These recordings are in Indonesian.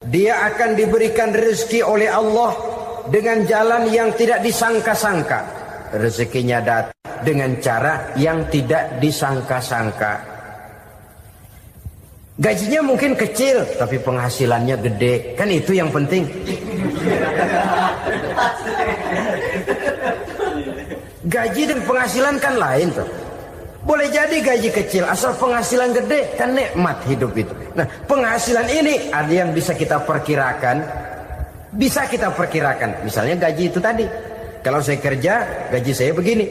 Dia akan diberikan rezeki oleh Allah dengan jalan yang tidak disangka-sangka. Rezekinya datang dengan cara yang tidak disangka-sangka. Gajinya mungkin kecil, tapi penghasilannya gede. Kan itu yang penting. Gaji dan penghasilan kan lain tuh. Boleh jadi gaji kecil, asal penghasilan gede, kan nikmat hidup itu. Nah, penghasilan ini ada yang bisa kita perkirakan. Bisa kita perkirakan. Misalnya gaji itu tadi. Kalau saya kerja, gaji saya begini.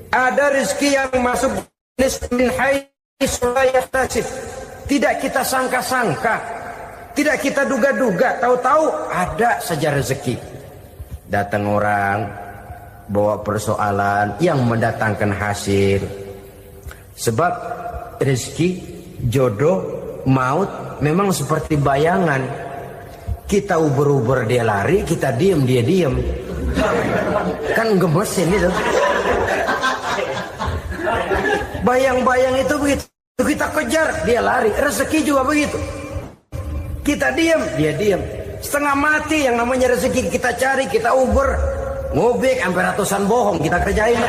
Ada rezeki yang masuk min haitsu la yahtasib. Tidak kita sangka-sangka. Tidak kita duga-duga. Tahu-tahu ada saja rezeki. Datang orang, bawa persoalan yang mendatangkan hasil. Sebab rezeki, jodoh, maut memang seperti bayangan. Kita uber-uber dia lari, kita diem dia diem. Kan gemesin itu. Bayang-bayang itu begitu. Kita kejar, dia lari. Rezeki juga begitu. Kita diem, dia diem. Setengah mati yang namanya rezeki kita cari, kita uber. Ngobek sampai ratusan bohong kita kerjain.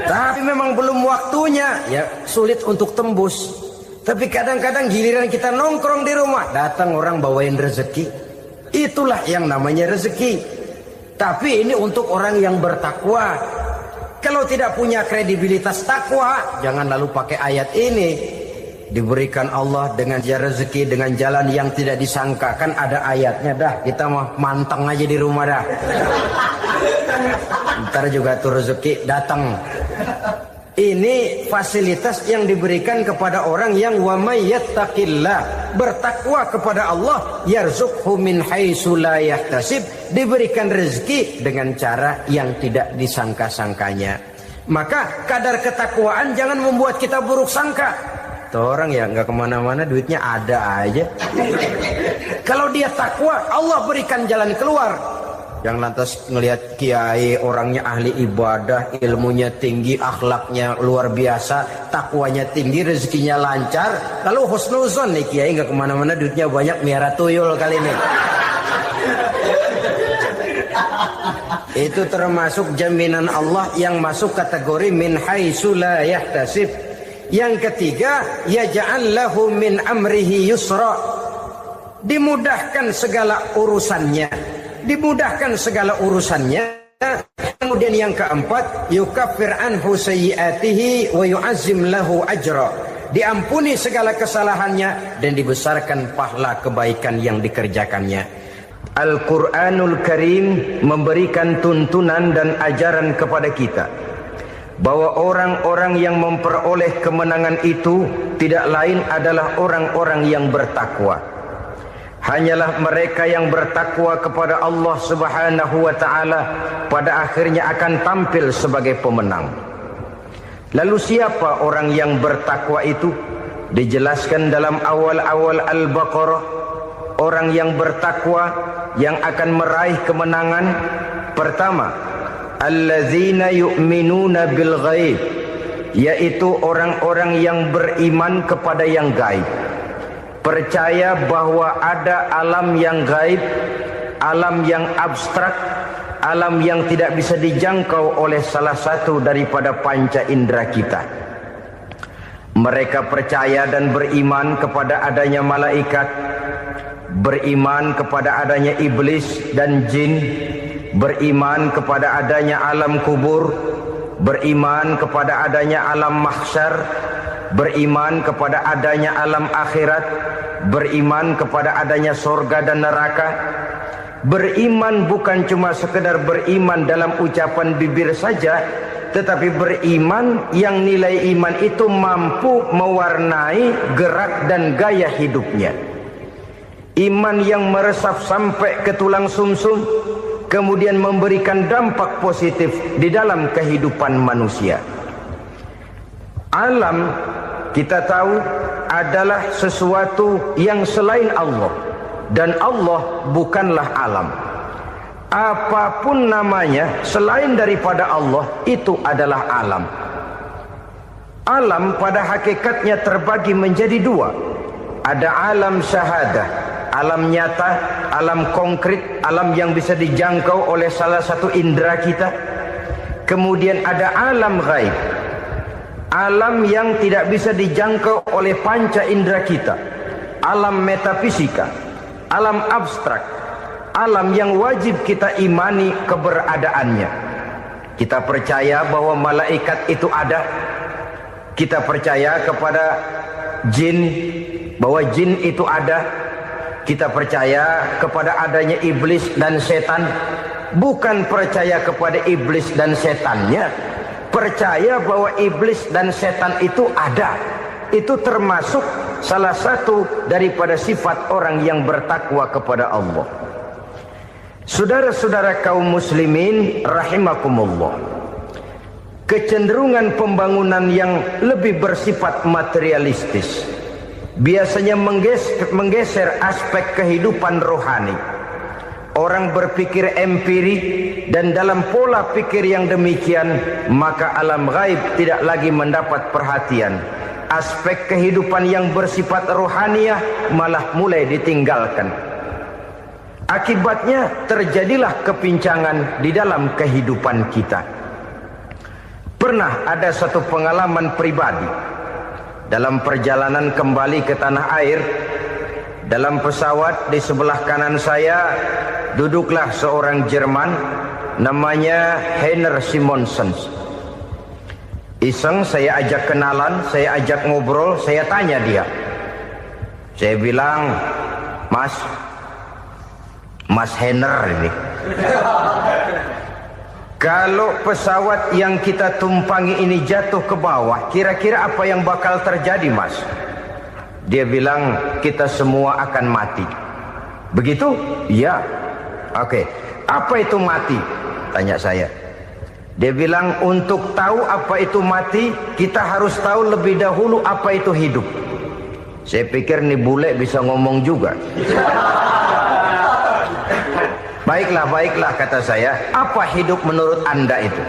Tapi memang belum waktunya, ya sulit untuk tembus. Tapi kadang-kadang giliran kita nongkrong di rumah, datang orang bawain rezeki. Itulah yang namanya rezeki. Tapi ini untuk orang yang bertakwa. Kalau tidak punya kredibilitas takwa, jangan lalu pakai ayat ini. Diberikan Allah dengan rezeki dengan jalan yang tidak disangka. Kan ada ayatnya dah. Kita mah manteng aja di rumah dah. Ntar juga tuh rezeki datang. Ini fasilitas yang diberikan kepada orang yang wa may yattaqillah, bertakwa kepada Allah, yarzuqhu min haitsu la yahtasib, diberikan rezeki dengan cara yang tidak disangka-sangkanya. Maka kadar ketakwaan jangan membuat kita buruk sangka. Tuh orang ya nggak kemana-mana, duitnya ada aja. Kalau dia takwa, Allah berikan jalan keluar. Yang lantas ngelihat kiai orangnya ahli ibadah, ilmunya tinggi, akhlaknya luar biasa, takwanya tinggi, rezekinya lancar, lalu husnuzon nih kiai nggak kemana-mana, duitnya banyak, miara tuyul kali ini. Itu termasuk jaminan Allah yang masuk kategori min haitsu la yahtasib. Yang ketiga, yaj'al lahu min amrihi yusra, dimudahkan segala urusannya. Dimudahkan segala urusannya. Kemudian yang keempat, yukaffir anhu sayyiatihi wa yu'azzim lahu ajra, diampuni segala kesalahannya dan dibesarkan pahala kebaikan yang dikerjakannya. Al-Quranul Karim memberikan tuntunan dan ajaran kepada kita bahwa orang-orang yang memperoleh kemenangan itu tidak lain adalah orang-orang yang bertakwa. Hanyalah mereka yang bertakwa kepada Allah Subhanahu wa ta'ala pada akhirnya akan tampil sebagai pemenang. Lalu siapa orang yang bertakwa itu? Dijelaskan dalam awal-awal Al-Baqarah. Orang yang bertakwa yang akan meraih kemenangan, pertama, allazina yu'minuna bil ghaib, yaitu orang-orang yang beriman kepada yang gaib. Percaya bahwa ada alam yang gaib, alam yang abstrak, alam yang tidak bisa dijangkau oleh salah satu daripada panca indera kita. Mereka percaya dan beriman kepada adanya malaikat, beriman kepada adanya iblis dan jin, beriman kepada adanya alam kubur, beriman kepada adanya alam mahsyar, beriman kepada adanya alam akhirat, beriman kepada adanya surga dan neraka. Beriman bukan cuma sekedar beriman dalam ucapan bibir saja, tetapi beriman yang nilai iman itu mampu mewarnai gerak dan gaya hidupnya. Iman yang meresap sampai ke tulang sumsum, kemudian memberikan dampak positif di dalam kehidupan manusia. Alam, kita tahu, adalah sesuatu yang selain Allah, dan Allah bukanlah alam. Apapun namanya selain daripada Allah, itu adalah alam. Alam pada hakikatnya terbagi menjadi dua. Ada alam syahadah, alam nyata, alam konkret, alam yang bisa dijangkau oleh salah satu indera kita. Kemudian ada alam ghaib, alam yang tidak bisa dijangkau oleh panca indera kita, alam metafisika, alam abstrak, alam yang wajib kita imani keberadaannya. Kita percaya bahwa malaikat itu ada. Kita percaya kepada jin, bahwa jin itu ada. Kita percaya kepada adanya iblis dan setan. Bukan percaya kepada iblis dan setannya, percaya bahwa iblis dan setan itu ada. Itu termasuk salah satu daripada sifat orang yang bertakwa kepada Allah. Saudara-saudara kaum muslimin rahimakumullah, kecenderungan pembangunan yang lebih bersifat materialistis biasanya menggeser aspek kehidupan rohani. Orang berpikir empiri, dan dalam pola pikir yang demikian maka alam gaib tidak lagi mendapat perhatian. Aspek kehidupan yang bersifat rohaniah malah mulai ditinggalkan. Akibatnya terjadilah kepincangan di dalam kehidupan kita. Pernah ada satu pengalaman pribadi dalam perjalanan kembali ke tanah air. Dalam pesawat di sebelah kanan saya duduklah seorang Jerman namanya Heiner Simonsen. Iseng saya ajak kenalan, saya ajak ngobrol, saya tanya dia. Saya bilang, Mas Heiner ini, kalau pesawat yang kita tumpangi ini jatuh ke bawah, kira-kira apa yang bakal terjadi, Mas? Dia bilang, kita semua akan mati. Begitu? Iya. Oke. Apa itu mati? Tanya saya. Dia bilang, untuk tahu apa itu mati, kita harus tahu lebih dahulu apa itu hidup. Saya pikir nih bule bisa ngomong juga. Baiklah kata saya. Apa hidup menurut Anda itu?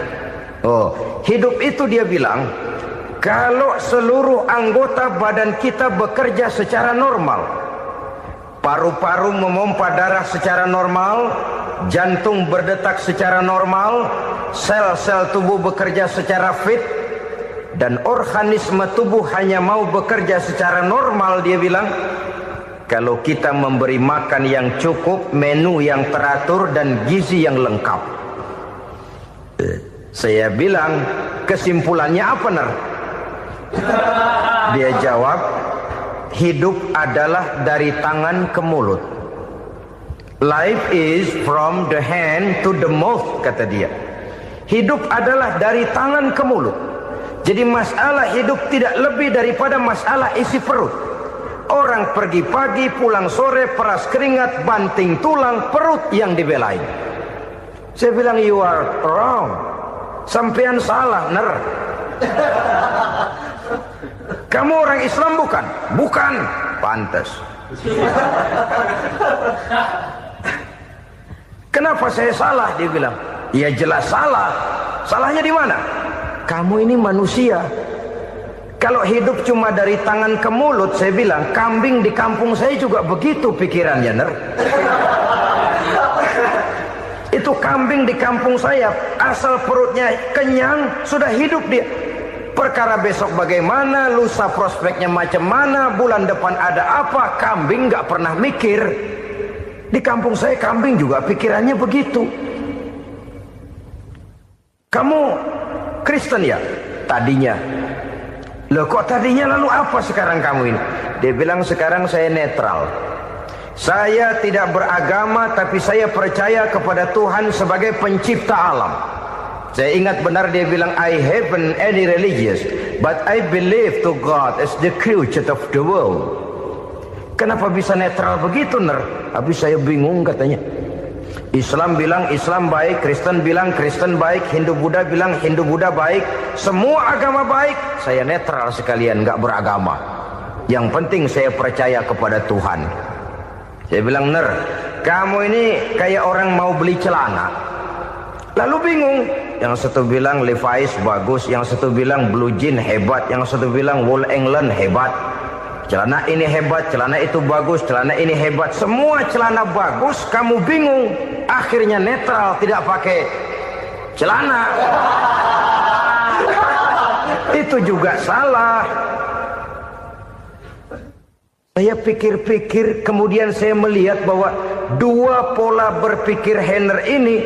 Oh, hidup itu dia bilang, kalau seluruh anggota badan kita bekerja secara normal, paru-paru memompa darah secara normal, jantung berdetak secara normal, sel-sel tubuh bekerja secara fit, dan organisme tubuh hanya mau bekerja secara normal, dia bilang, kalau kita memberi makan yang cukup, menu yang teratur, dan gizi yang lengkap. Saya bilang, kesimpulannya apa, Ner? Dia jawab, hidup adalah dari tangan ke mulut. Life is from the hand to the mouth, kata dia. Hidup adalah dari tangan ke mulut. Jadi masalah hidup tidak lebih daripada masalah isi perut. Orang pergi pagi, pulang sore, peras keringat, banting tulang, perut yang dibelain. Saya bilang, you are wrong. Sampean salah, Ner. Kamu orang Islam bukan? Bukan. Pantas. Kenapa saya salah? Dia bilang, ya jelas salah. Salahnya di mana? Kamu ini manusia. Kalau hidup cuma dari tangan ke mulut, saya bilang, kambing di kampung saya juga begitu pikirannya, Ner. Itu kambing di kampung saya, asal perutnya kenyang, sudah hidup dia. Perkara besok bagaimana, lusa prospeknya macam mana, bulan depan ada apa, kambing nggak pernah mikir. Di kampung saya kambing juga pikirannya begitu. Kamu Kristen ya? Tadinya. Loh kok tadinya, lalu apa sekarang kamu ini? Dia bilang, sekarang saya netral. Saya tidak beragama, tapi saya percaya kepada Tuhan sebagai pencipta alam. Saya ingat benar dia bilang, I haven't any religious, but I believe to God as the creator of the world. Kenapa bisa netral begitu, Ner? Habis saya bingung katanya. Islam bilang Islam baik, Kristen bilang Kristen baik, Hindu Buddha bilang Hindu Buddha baik, semua agama baik. Saya netral sekalian, nggak beragama. Yang penting saya percaya kepada Tuhan. Saya bilang, Ner, kamu ini kayak orang mau beli celana, lalu bingung yang satu bilang Levi's bagus, yang satu bilang Blue Jean hebat, yang satu bilang Wool England hebat. Celana ini hebat, celana itu bagus, celana ini hebat. Semua celana bagus, kamu bingung. Akhirnya netral, tidak pakai celana. Itu juga salah. Saya pikir-pikir, kemudian saya melihat bahwa dua pola berpikir Henner ini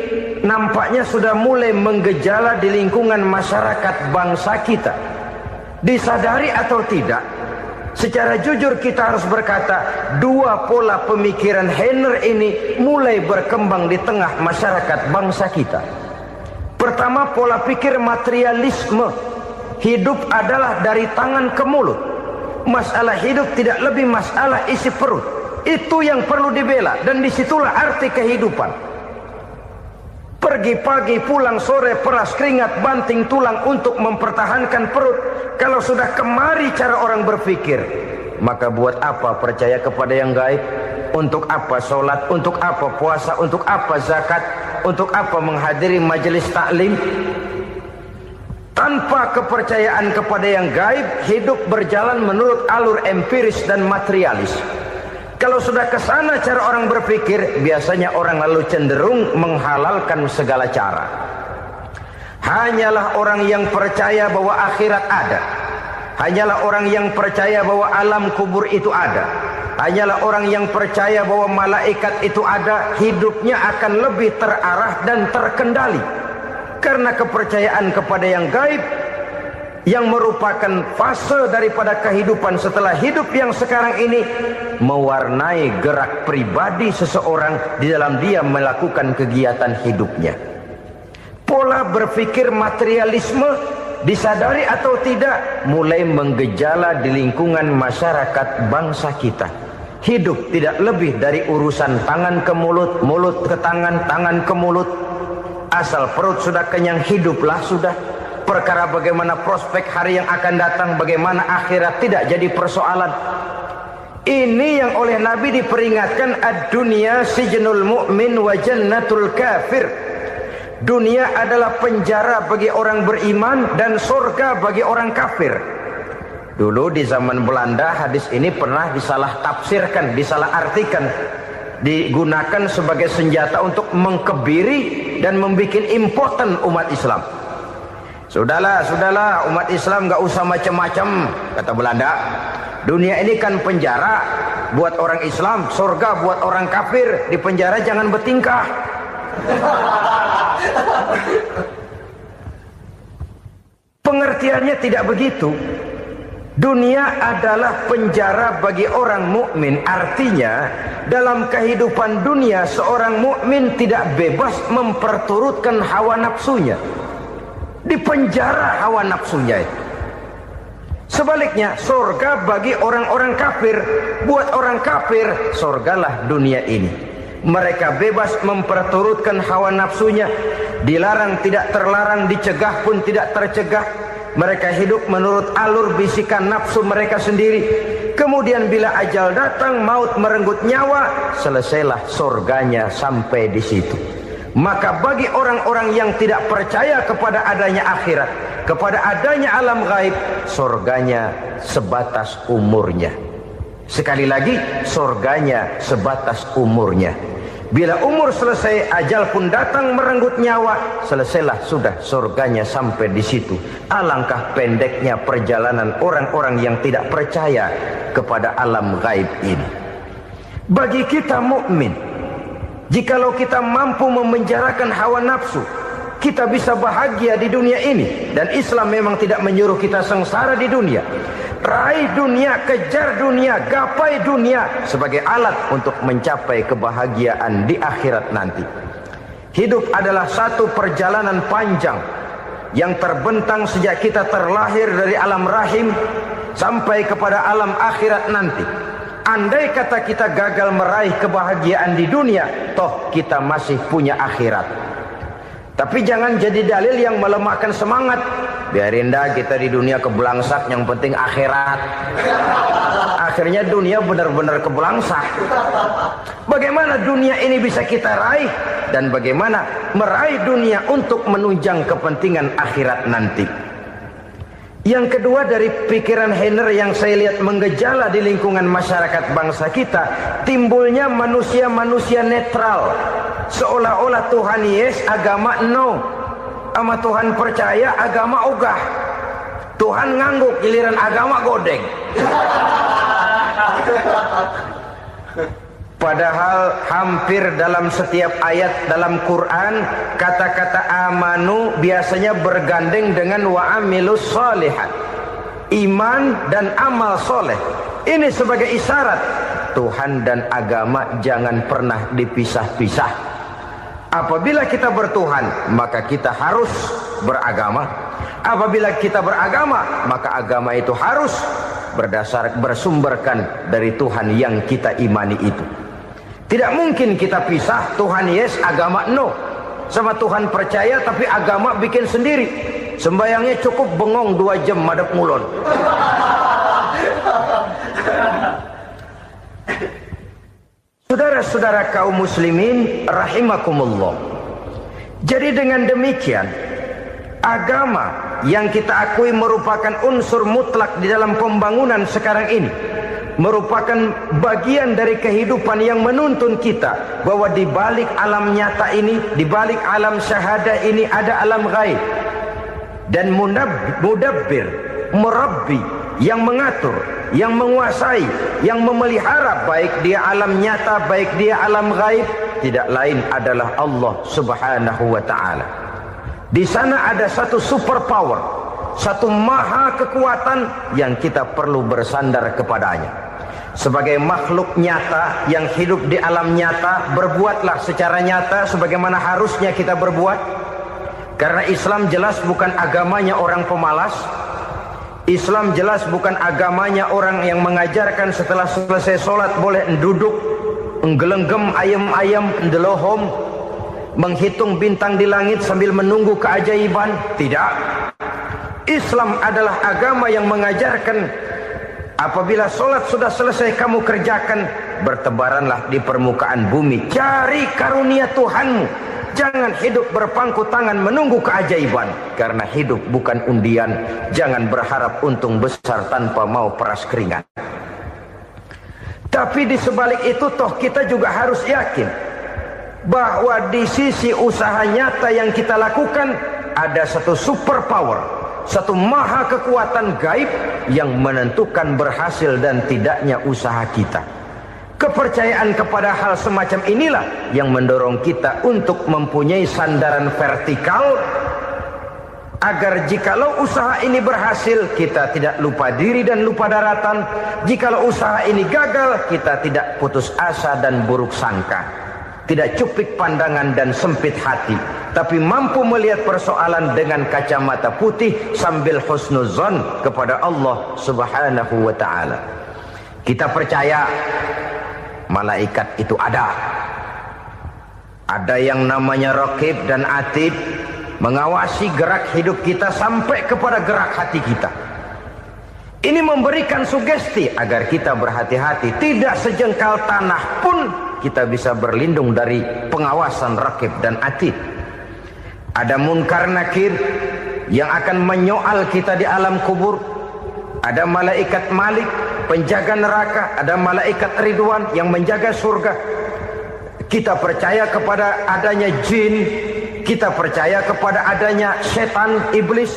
nampaknya sudah mulai menggejala di lingkungan masyarakat bangsa kita. Disadari atau tidak, secara jujur kita harus berkata, dua pola pemikiran Henner ini mulai berkembang di tengah masyarakat bangsa kita. Pertama, pola pikir materialisme. Hidup adalah dari tangan ke mulut. Masalah hidup tidak lebih masalah isi perut. Itu yang perlu dibela, dan disitulah arti kehidupan. Pergi pagi, pulang sore, peras keringat, banting tulang untuk mempertahankan perut. Kalau sudah kemari cara orang berpikir, maka buat apa percaya kepada yang gaib? Untuk apa sholat? Untuk apa puasa? Untuk apa zakat? Untuk apa menghadiri majelis taklim? Tanpa kepercayaan kepada yang gaib, hidup berjalan menurut alur empiris dan materialis. Kalau sudah ke sana cara orang berpikir, biasanya orang lalu cenderung menghalalkan segala cara. Hanyalah orang yang percaya bahwa akhirat ada. Hanyalah orang yang percaya bahwa alam kubur itu ada. Hanyalah orang yang percaya bahwa malaikat itu ada, hidupnya akan lebih terarah dan terkendali. Karena kepercayaan kepada yang gaib, yang merupakan fase daripada kehidupan setelah hidup yang sekarang ini, mewarnai gerak pribadi seseorang di dalam dia melakukan kegiatan hidupnya. Pola berpikir materialisme, disadari atau tidak, mulai menggejala di lingkungan masyarakat bangsa kita. Hidup tidak lebih dari urusan tangan ke mulut, mulut ke tangan, tangan ke mulut. Asal perut sudah kenyang, hiduplah sudah. Perkara bagaimana prospek hari yang akan datang, bagaimana akhirat, tidak jadi persoalan. Ini yang oleh Nabi diperingatkan, ad-dunya sijnul mu'min wa jannatul kafir. Dunia adalah penjara bagi orang beriman dan surga bagi orang kafir. Dulu di zaman Belanda hadis ini pernah disalah tafsirkan, disalah artikan, digunakan sebagai senjata untuk mengkebiri dan membuat impoten umat Islam. Sudahlah umat Islam gak usah macam-macam, kata Belanda. Dunia ini kan penjara buat orang Islam, surga buat orang kafir. Di penjara jangan bertingkah. Pengertiannya tidak begitu. Dunia adalah penjara bagi orang mukmin. Artinya dalam kehidupan dunia seorang mukmin tidak bebas memperturutkan hawa nafsunya. Di penjara hawa nafsunya itu. Sebaliknya surga bagi orang-orang kafir. Buat orang kafir, surgalah dunia ini. Mereka bebas memperturutkan hawa nafsunya. Dilarang tidak terlarang, dicegah pun tidak tercegah. Mereka hidup menurut alur bisikan nafsu mereka sendiri. Kemudian bila ajal datang, maut merenggut nyawa, selesailah surganya sampai di situ. Maka bagi orang-orang yang tidak percaya kepada adanya akhirat, kepada adanya alam gaib, surganya sebatas umurnya. Sekali lagi, surganya sebatas umurnya. Bila umur selesai, ajal pun datang merenggut nyawa, selesailah sudah surganya sampai di situ. Alangkah pendeknya perjalanan orang-orang yang tidak percaya kepada alam gaib ini. Bagi kita mukmin, jikalau kita mampu memenjarakan hawa nafsu, kita bisa bahagia di dunia ini. Dan Islam memang tidak menyuruh kita sengsara di dunia. Raih dunia, kejar dunia, gapai dunia sebagai alat untuk mencapai kebahagiaan di akhirat nanti. Hidup adalah satu perjalanan panjang yang terbentang sejak kita terlahir dari alam rahim sampai kepada alam akhirat nanti. Andai kata kita gagal meraih kebahagiaan di dunia, toh kita masih punya akhirat. Tapi jangan jadi dalil yang melemahkan semangat. Biarin dah kita di dunia kebelangsak, yang penting akhirat. Akhir akhirnya dunia benar-benar kebelangsah. Bagaimana dunia ini bisa kita raih, dan bagaimana meraih dunia untuk menunjang kepentingan akhirat nanti. Yang kedua, dari pikiran Heiner yang saya lihat menggejala di lingkungan masyarakat bangsa kita, timbulnya manusia-manusia netral. Seolah-olah Tuhan yes, agama no. Sama Tuhan percaya, agama ogah. Tuhan ngangguk, giliran agama godeng. Padahal hampir dalam setiap ayat dalam Quran, kata-kata amanu biasanya bergandeng dengan wa amilus sholihat, iman dan amal soleh. Ini sebagai isyarat Tuhan dan agama jangan pernah dipisah-pisah. Apabila kita bertuhan, maka kita harus beragama. Apabila kita beragama, maka agama itu harus bersumberkan dari Tuhan yang kita imani itu. Tidak mungkin kita pisah, Tuhan yes, agama no. Sama Tuhan percaya tapi agama bikin sendiri. Sembayangnya cukup bengong 2 jam madep ngulon. Saudara-saudara kaum muslimin rahimakumullah. Jadi dengan demikian, agama yang kita akui merupakan unsur mutlak di dalam pembangunan sekarang ini, merupakan bagian dari kehidupan yang menuntun kita bahwa di balik alam nyata ini, di balik alam syahadah ini ada alam ghaib. Dan mudabbir, murabbi, yang mengatur, yang menguasai, yang memelihara baik dia alam nyata, baik dia alam ghaib, tidak lain adalah Allah Subhanahu wa ta'ala. Di sana ada satu super power, satu maha kekuatan yang kita perlu bersandar kepadanya. Sebagai makhluk nyata yang hidup di alam nyata, berbuatlah secara nyata sebagaimana harusnya kita berbuat. Karena Islam jelas bukan agamanya orang pemalas. Islam jelas bukan agamanya orang yang mengajarkan setelah selesai sholat boleh duduk, nggelenggem ayam-ayam, ndelohom, menghitung bintang di langit sambil menunggu keajaiban. Tidak. Islam adalah agama yang mengajarkan apabila sholat sudah selesai kamu kerjakan, bertebaranlah di permukaan bumi, cari karunia Tuhanmu. Jangan hidup berpangku tangan menunggu keajaiban. Karena hidup bukan undian. Jangan berharap untung besar tanpa mau peras keringat. Tapi di sebalik itu toh kita juga harus yakin bahwa di sisi usaha nyata yang kita lakukan ada satu super power, satu maha kekuatan gaib yang menentukan berhasil dan tidaknya usaha kita. Kepercayaan kepada hal semacam inilah yang mendorong kita untuk mempunyai sandaran vertikal, agar jikalau usaha ini berhasil, kita tidak lupa diri dan lupa daratan. Jikalau usaha ini gagal, kita tidak putus asa dan buruk sangka, tidak cupik pandangan dan sempit hati, tapi mampu melihat persoalan dengan kacamata putih sambil husnuzon kepada Allah Subhanahu wa ta'ala. Kita percaya malaikat itu ada. Ada yang namanya raqib dan atid, mengawasi gerak hidup kita sampai kepada gerak hati kita. Ini memberikan sugesti agar kita berhati-hati. Tidak sejengkal tanah pun kita bisa berlindung dari pengawasan raqib dan atid. Ada munkar nakir yang akan menyoal kita di alam kubur. Ada malaikat Malik, penjaga neraka. Ada malaikat Ridwan yang menjaga surga. Kita percaya kepada adanya jin. Kita percaya kepada adanya setan, iblis.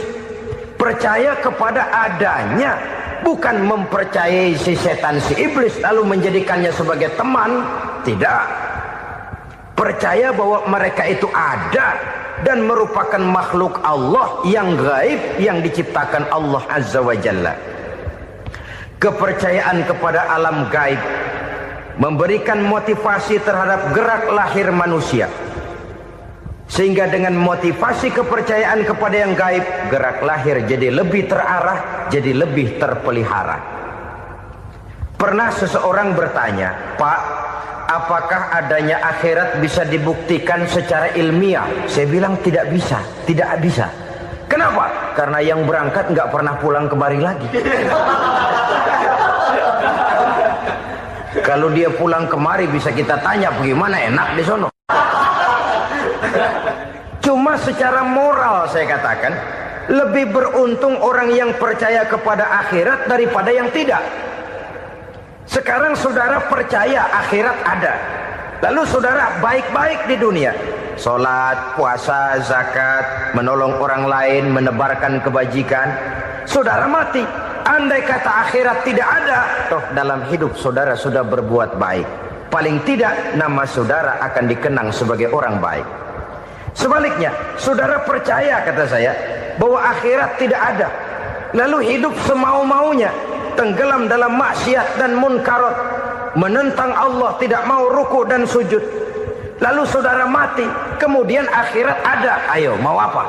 Percaya kepada adanya, bukan mempercayai si setan, si iblis lalu menjadikannya sebagai teman. Tidak. Percaya bahwa mereka itu ada dan merupakan makhluk Allah yang gaib, yang diciptakan Allah Azza wa Jalla. Kepercayaan kepada alam gaib memberikan motivasi terhadap gerak lahir manusia, sehingga dengan motivasi kepercayaan kepada yang gaib, gerak lahir jadi lebih terarah, jadi lebih terpelihara. Pernah seseorang bertanya, "Pak, apakah adanya akhirat bisa dibuktikan secara ilmiah?" Saya bilang tidak bisa, tidak bisa. Kenapa? Karena yang berangkat nggak pernah pulang kemari lagi. Kalau dia pulang kemari bisa kita tanya bagaimana enak di sono. Cuma secara moral saya katakan, lebih beruntung orang yang percaya kepada akhirat daripada yang tidak. Sekarang saudara percaya akhirat ada, lalu saudara baik-baik di dunia, sholat, puasa, zakat, menolong orang lain, menebarkan kebajikan. Saudara mati, andai kata akhirat tidak ada, toh dalam hidup saudara sudah berbuat baik, paling tidak nama saudara akan dikenang sebagai orang baik. Sebaliknya, saudara percaya, kata saya, bahwa akhirat tidak ada, lalu hidup semau-maunya, tenggelam dalam maksiat dan munkarat, menentang Allah, tidak mau ruku dan sujud. Lalu saudara mati, kemudian akhirat ada, ayo mau apa?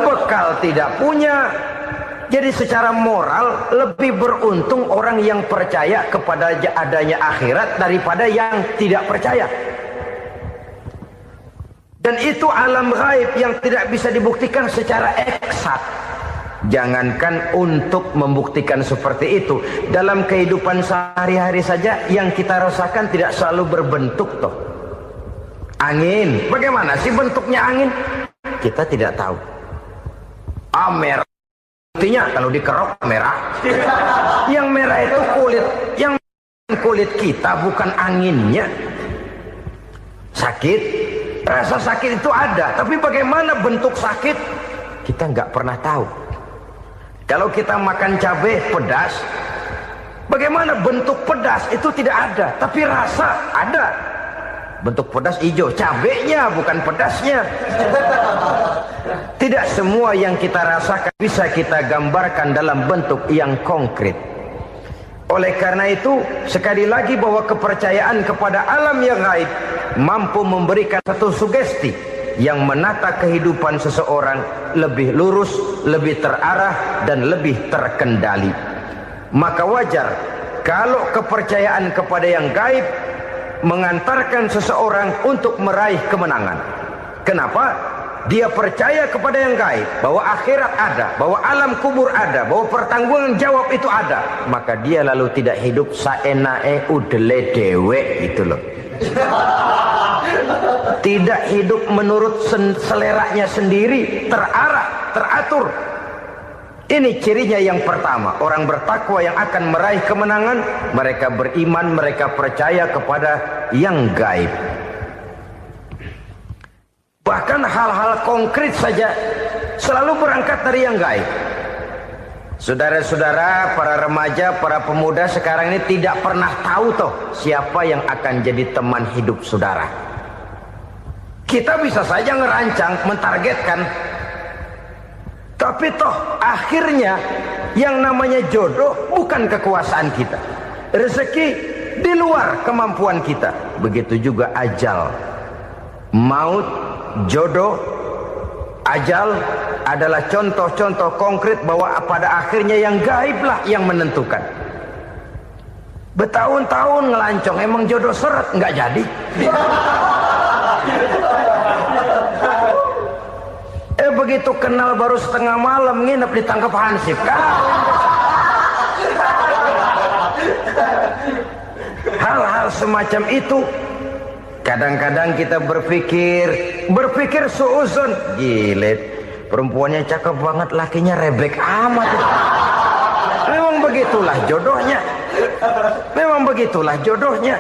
Bekal tidak punya. Jadi secara moral lebih beruntung orang yang percaya kepada adanya akhirat daripada yang tidak percaya. Dan itu alam gaib yang tidak bisa dibuktikan secara eksak. Jangankan untuk membuktikan seperti itu, dalam kehidupan sehari-hari saja yang kita rasakan tidak selalu berbentuk toh. Angin, bagaimana sih bentuknya angin? Kita tidak tahu. Merah, buktinya kalau dikerok merah. Yang merah itu kulit, yang kulit kita bukan anginnya. Sakit, rasa sakit itu ada, tapi bagaimana bentuk sakit? Kita nggak pernah tahu. Kalau kita makan cabai pedas, bagaimana bentuk pedas itu tidak ada, tapi rasa ada. Bentuk pedas hijau, cabainya bukan pedasnya. Tidak semua yang kita rasakan bisa kita gambarkan dalam bentuk yang konkret. Oleh karena itu, sekali lagi bahwa kepercayaan kepada alam yang gaib mampu memberikan satu sugesti yang menata kehidupan seseorang lebih lurus, lebih terarah, dan lebih terkendali. Maka wajar kalau kepercayaan kepada yang gaib mengantarkan seseorang untuk meraih kemenangan. Kenapa? Dia percaya kepada yang gaib, bahwa akhirat ada, bahwa alam kubur ada, bahwa pertanggungan jawab itu ada. Maka dia lalu tidak hidup saenae udele dewe gitu loh. Tidak hidup menurut seleranya sendiri, terarah, teratur. Ini cirinya yang pertama. Orang bertakwa yang akan meraih kemenangan, mereka beriman, mereka percaya kepada yang gaib. Bahkan hal-hal konkret saja selalu berangkat dari yang gaib. Saudara-saudara, para remaja, para pemuda sekarang ini tidak pernah tahu toh siapa yang akan jadi teman hidup saudara. Kita bisa saja ngerancang, mentargetkan, tapi toh akhirnya yang namanya jodoh bukan kekuasaan kita. Rezeki di luar kemampuan kita. Begitu juga ajal. Maut, jodoh, ajal adalah contoh-contoh konkret bahwa pada akhirnya yang gaiblah yang menentukan. Bertahun-tahun ngelancong, emang jodoh seret, nggak jadi. Begitu kenal baru setengah malam nginep ditangkap hansip kan. Hal-hal semacam itu kadang-kadang kita berpikir suuzon, gilet, perempuannya cakep banget, lakinya rebek amat. Memang begitulah jodohnya. Memang begitulah jodohnya.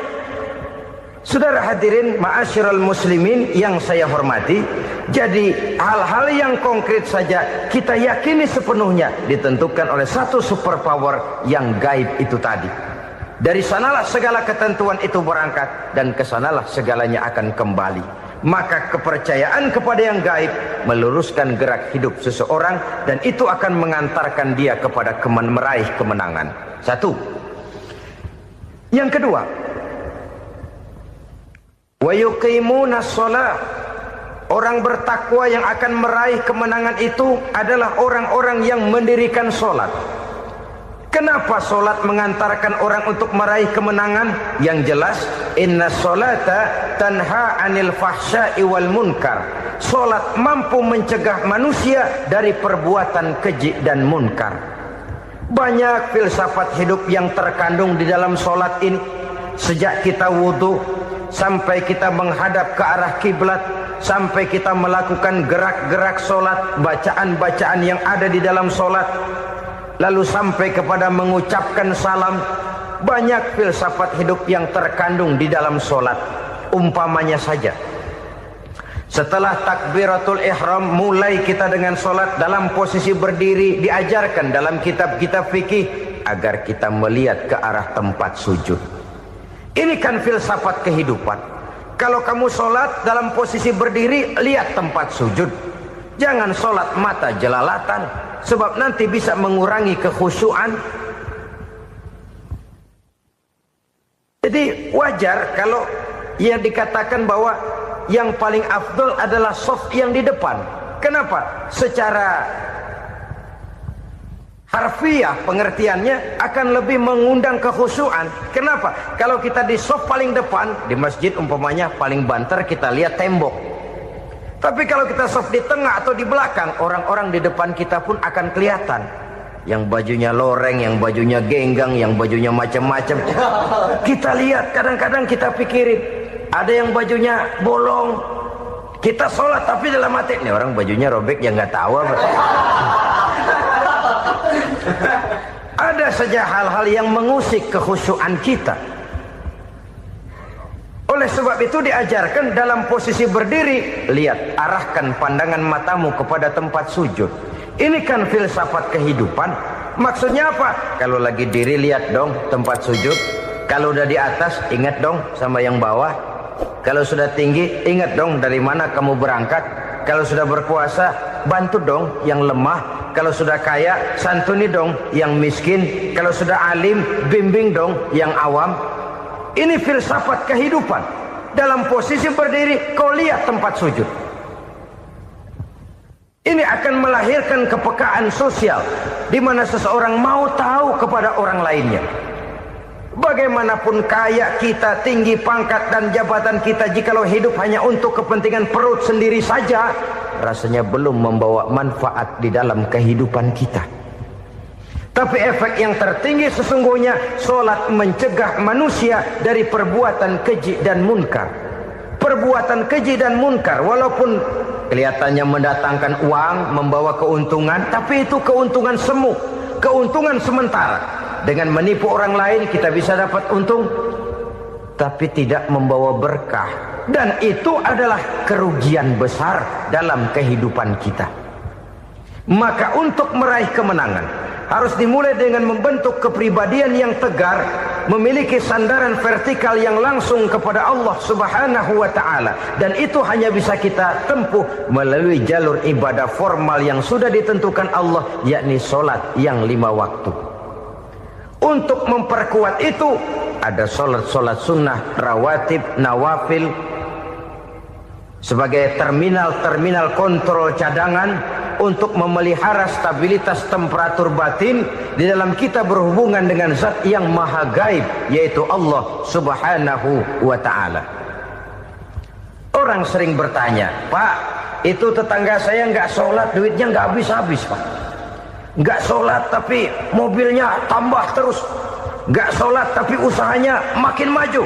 Saudara hadirin ma'asyiral muslimin yang saya hormati, jadi hal-hal yang konkret saja kita yakini sepenuhnya ditentukan oleh satu superpower yang gaib itu tadi. Dari sanalah segala ketentuan itu berangkat dan kesanalah segalanya akan kembali. Maka kepercayaan kepada yang gaib meluruskan gerak hidup seseorang dan itu akan mengantarkan dia kepada meraih kemenangan. Satu. Yang kedua, wa yuqimuna shalah. Orang bertakwa yang akan meraih kemenangan itu adalah orang-orang yang mendirikan sholat. Kenapa sholat mengantarkan orang untuk meraih kemenangan? Yang jelas, inna sholata tanha anil fahsya'i wal munkar. Sholat mampu mencegah manusia dari perbuatan keji dan munkar. Banyak filsafat hidup yang terkandung di dalam solat ini. Sejak kita wudhu sampai kita menghadap ke arah kiblat, sampai kita melakukan gerak-gerak solat, bacaan-bacaan yang ada di dalam solat, lalu sampai kepada mengucapkan salam. Banyak filsafat hidup yang terkandung di dalam solat. Umpamanya saja, setelah takbiratul ihram mulai kita dengan solat dalam posisi berdiri, diajarkan dalam kitab-kitab fikih agar kita melihat ke arah tempat sujud. Ini kan filsafat kehidupan. Kalau kamu solat dalam posisi berdiri, lihat tempat sujud. Jangan solat mata jelalatan, sebab nanti bisa mengurangi kekhusyuan. Jadi wajar kalau ia dikatakan bahwa yang paling afdol adalah soft yang di depan. Kenapa? Secara harfiah pengertiannya akan lebih mengundang kekhusyuan. Kenapa? Kalau kita di soft paling depan, di masjid umpamanya paling banter kita lihat tembok. Tapi kalau kita soft di tengah atau di belakang, orang-orang di depan kita pun akan kelihatan. Yang bajunya loreng, yang bajunya genggang, yang bajunya macam-macam. Kita lihat, kadang-kadang kita pikirin, ada yang bajunya bolong. Kita sholat tapi dalam hati, nih orang bajunya robek, ya nggak tahu apa. Ada saja hal-hal yang mengusik kekhusyuan kita. Oleh sebab itu diajarkan dalam posisi berdiri, lihat, arahkan pandangan matamu kepada tempat sujud. Ini kan filsafat kehidupan. Maksudnya apa? Kalau lagi diri, lihat dong tempat sujud. Kalau udah di atas, ingat dong sama yang bawah. Kalau sudah tinggi, ingat dong dari mana kamu berangkat. Kalau sudah berkuasa, bantu dong yang lemah. Kalau sudah kaya, santuni dong yang miskin. Kalau sudah alim, bimbing dong yang awam. Ini filsafat kehidupan. Dalam posisi berdiri, kau lihat tempat sujud. Ini akan melahirkan kepekaan sosial, di mana seseorang mau tahu kepada orang lainnya. Bagaimanapun kaya kita, tinggi pangkat dan jabatan kita, jikalau hidup hanya untuk kepentingan perut sendiri saja, rasanya belum membawa manfaat di dalam kehidupan kita. Tapi efek yang tertinggi sesungguhnya, solat mencegah manusia dari perbuatan keji dan munkar. Perbuatan keji dan munkar, walaupun kelihatannya mendatangkan uang, membawa keuntungan, tapi itu keuntungan semu, keuntungan sementara. Dengan menipu orang lain kita bisa dapat untung, tapi tidak membawa berkah. Dan itu adalah kerugian besar dalam kehidupan kita. Maka untuk meraih kemenangan, harus dimulai dengan membentuk kepribadian yang tegar, memiliki sandaran vertikal yang langsung kepada Allah Subhanahu wa ta'ala. Dan itu hanya bisa kita tempuh melalui jalur ibadah formal yang sudah ditentukan Allah, yakni solat yang 5 waktu. Untuk memperkuat itu, ada solat-solat sunnah, rawatib, nawafil, sebagai terminal-terminal kontrol cadangan untuk memelihara stabilitas temperatur batin di dalam kita berhubungan dengan zat yang maha gaib, yaitu Allah Subhanahu wa ta'ala. Orang sering bertanya, Pak, itu tetangga saya nggak sholat, duitnya nggak habis-habis, Pak. Nggak sholat tapi mobilnya tambah terus. Nggak sholat tapi usahanya makin maju.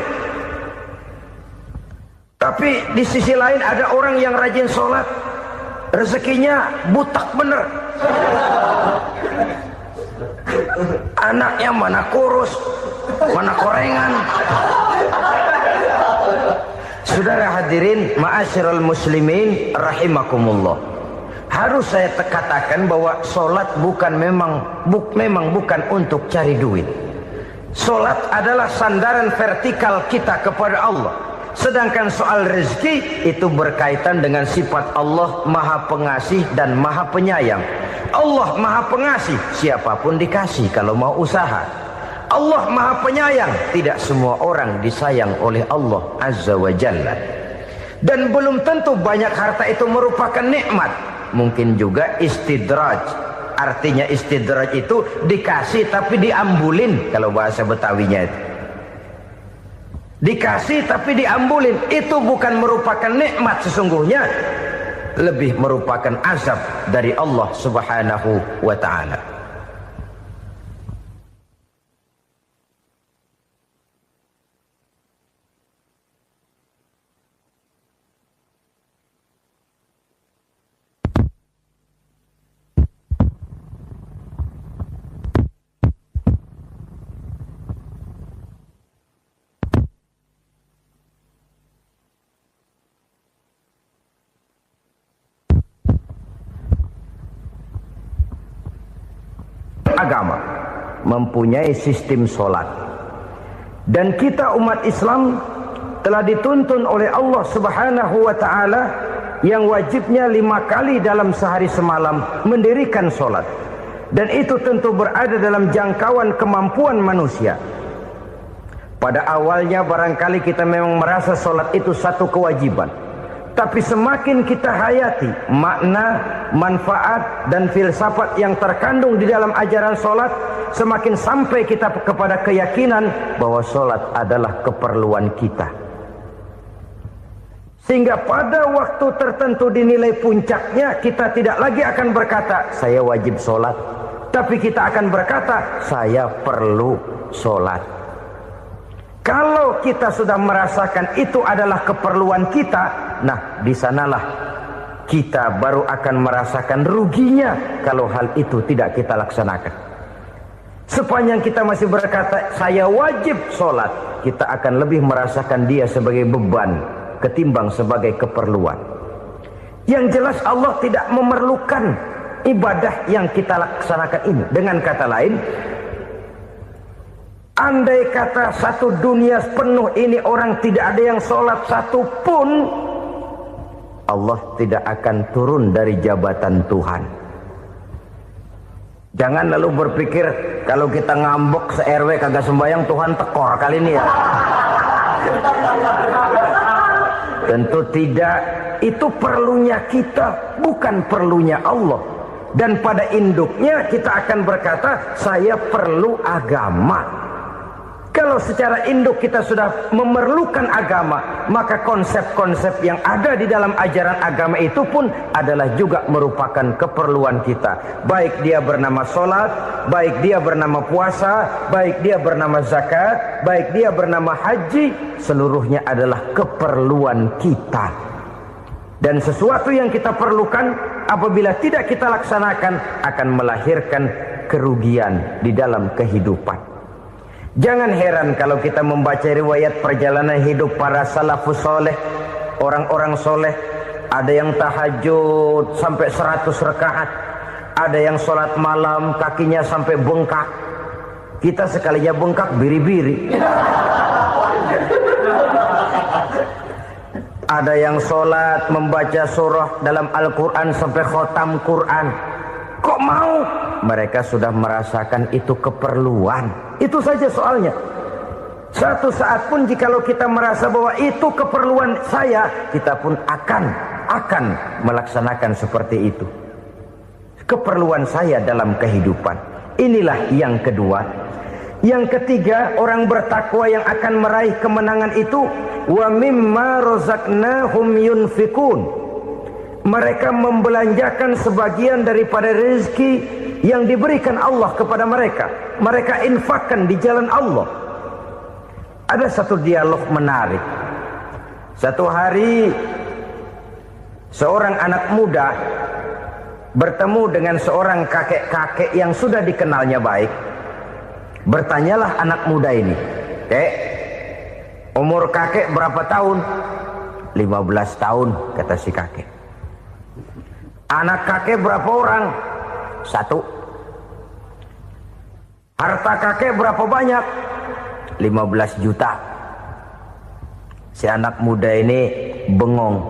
Tapi di sisi lain ada orang yang rajin sholat, rezekinya butak bener. Anaknya mana kurus, mana korengan. Saudara hadirin ma'asyiral muslimin rahimakumullah. Harus saya katakan bahwa solat memang bukan untuk cari duit. Solat adalah sandaran vertikal kita kepada Allah. Sedangkan soal rezeki itu berkaitan dengan sifat Allah Maha Pengasih dan Maha Penyayang. Allah Maha Pengasih, siapapun dikasih kalau mau usaha. Allah Maha Penyayang, tidak semua orang disayang oleh Allah Azza wa Jalla. Dan belum tentu banyak harta itu merupakan nikmat. Mungkin juga istidraj. Artinya istidraj itu dikasih tapi diambulin, kalau bahasa Betawinya itu. Dikasih tapi diambulin, itu bukan merupakan nikmat sesungguhnya, lebih merupakan azab dari Allah Subhanahu wa ta'ala. agama, mempunyai sistem sholat. Dan kita umat Islam telah dituntun oleh Allah Subhanahu wa ta'ala yang wajibnya 5 kali dalam sehari semalam mendirikan sholat. Dan itu tentu berada dalam jangkauan kemampuan manusia. Pada awalnya barangkali kita memang merasa sholat itu satu kewajiban. Tapi semakin kita hayati makna, manfaat, dan filsafat yang terkandung di dalam ajaran sholat, semakin sampai kita kepada keyakinan bahwa sholat adalah keperluan kita. Sehingga pada waktu tertentu dinilai puncaknya, kita tidak lagi akan berkata, saya wajib sholat. Tapi kita akan berkata, saya perlu sholat. Kalau kita sudah merasakan itu adalah keperluan kita, nah di sanalah kita baru akan merasakan ruginya kalau hal itu tidak kita laksanakan. Sepanjang kita masih berkata, saya wajib sholat, kita akan lebih merasakan dia sebagai beban ketimbang sebagai keperluan. Yang jelas Allah tidak memerlukan ibadah yang kita laksanakan ini. Dengan kata lain, andai kata satu dunia penuh ini orang tidak ada yang sholat satu pun, Allah tidak akan turun dari jabatan Tuhan. Jangan lalu berpikir kalau kita ngambek se-RW kagak sembahyang Tuhan tekor kali ini ya. Tentu tidak. Itu perlunya kita, bukan perlunya Allah. Dan pada induknya kita akan berkata, saya perlu agama. Kalau secara induk kita sudah memerlukan agama, maka konsep-konsep yang ada di dalam ajaran agama itu pun adalah juga merupakan keperluan kita. Baik dia bernama sholat, baik dia bernama puasa, baik dia bernama zakat, baik dia bernama haji, seluruhnya adalah keperluan kita. Dan sesuatu yang kita perlukan apabila tidak kita laksanakan akan melahirkan kerugian di dalam kehidupan. Jangan heran kalau kita membaca riwayat perjalanan hidup para salafus soleh, orang-orang soleh. Ada yang tahajud sampai 100 rakaat, ada yang sholat malam kakinya sampai bengkak. Kita sekalinya bengkak biri-biri. Ada yang sholat membaca surah dalam Al-Quran sampai khotam Quran. Kok mau? Mereka sudah merasakan itu keperluan. Itu saja soalnya. Satu saat pun jikalau kita merasa bahwa itu keperluan saya, kita pun akan melaksanakan seperti itu. Keperluan saya dalam kehidupan. Inilah yang kedua. Yang ketiga, orang bertakwa yang akan meraih kemenangan itu, wa mimma razaqnahum yunfikun. Mereka membelanjakan sebagian daripada rezeki yang diberikan Allah kepada mereka. Mereka infakkan di jalan Allah. Ada satu dialog menarik. Satu hari seorang anak muda bertemu dengan seorang kakek-kakek yang sudah dikenalnya baik. Bertanyalah anak muda ini, "Kek, umur kakek berapa tahun?" 15 tahun, kata si kakek. Anak kakek berapa orang? 1. Harta kakek berapa banyak? 15 juta. Si anak muda ini bengong.